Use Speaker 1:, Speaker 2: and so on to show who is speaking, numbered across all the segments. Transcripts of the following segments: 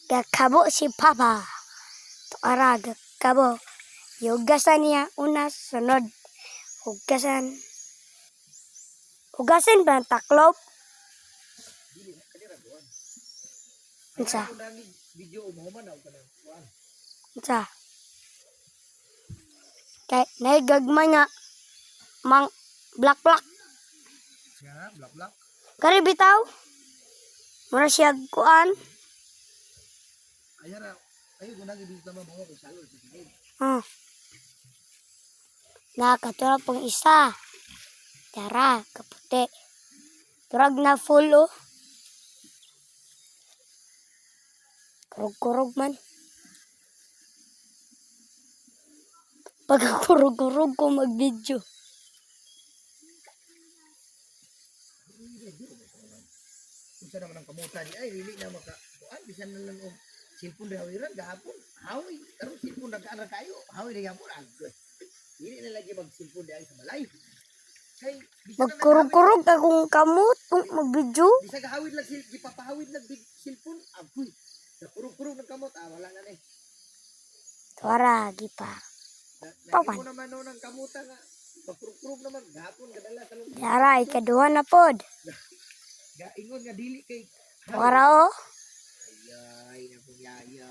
Speaker 1: Gakabo si Papa. Tuara gakabo. Hugasan niya una, sunod. Hugasan. Hugasan ba ang taklop? Unsa? Unsa? Kay naigagmay nga mang black.
Speaker 2: Ya, blak.
Speaker 1: Kari bitaw. Mura siya kuan.
Speaker 2: Ayo guna gibita mo ko salud sa kinid.
Speaker 1: Nakatulog pang isa. Tara, kaputi. Turag na full oh. Kurog man. Pagkurog ko mag-video.
Speaker 2: Unsa naman ang kamuta di ay dili na maka kuan bisan na lang og cellphone hawiran gahapon. Hawi karon cellphone nagkaan kayo. Hawi na gyapon agad. Dili na lagi mag cellphone di ay sa balay. Kay
Speaker 1: Magkurog akong kamot kung mag-video.
Speaker 2: bisa gahawid lang gipapahawid lang big cellphone agoy. Kurog ng kamot wala na ni.
Speaker 1: Tuara, gipa.
Speaker 2: Lagi mo naman no ng kamuta nga. Pagkurog naman gahapon kadala sa loob.
Speaker 1: Tara, ikaduha na pod.
Speaker 2: Ingon nga dili kay
Speaker 1: Tuara oh.
Speaker 2: ay na pong yaya.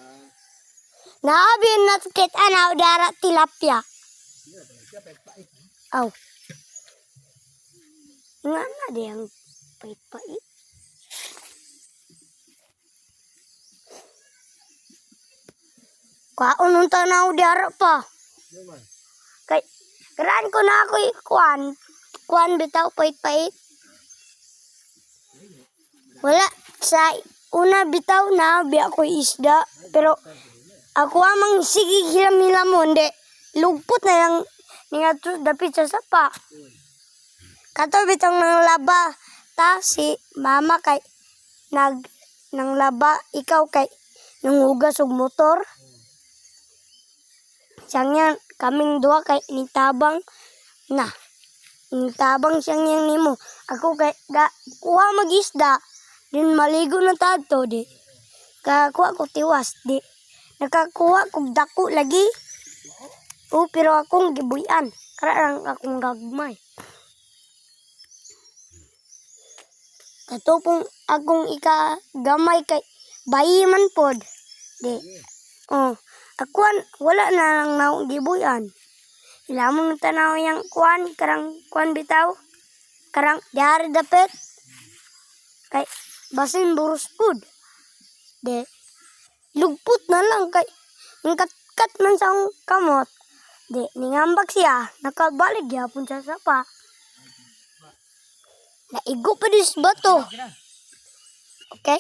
Speaker 1: Naabi na sakit anaw dara tilapia. Aw. Nga na di ang pait-pait. Kaon nung tanaw dara pa.
Speaker 2: Naman.
Speaker 1: Kay karan ko na ako kuan bitaw pait-pait. Wala sa una bitaw na biya ko isda pero ako amang sige hilam-hilamon de lugpot na lang ningadto dapit sa sapa. Kato bitong nang laba ta si mama kay nang laba ikaw kay nangugas og motor. Siyang kaming duha kay nitabang na. Nitabang siyang yang nimo. Ako kay kuha mag-isda. Din maligo na tadto di. Kakuha ko tiwas di. Nakakuha ko dako lagi. Pero akong gibuyan. Karang akong gagmay. Kato pong akong ikagamay kay bayi man pod. Di. Akuan wala na lang na gibuyan. Ilamon na tanaw yang kuan karang kuan bitaw. Karang diari dapet. Kay basin burus pud. De lugpot na lang kay kat man sa kamot. De ningambak siya nakabalik gyapon sa sapa. Naigo pa dis bato. Okay?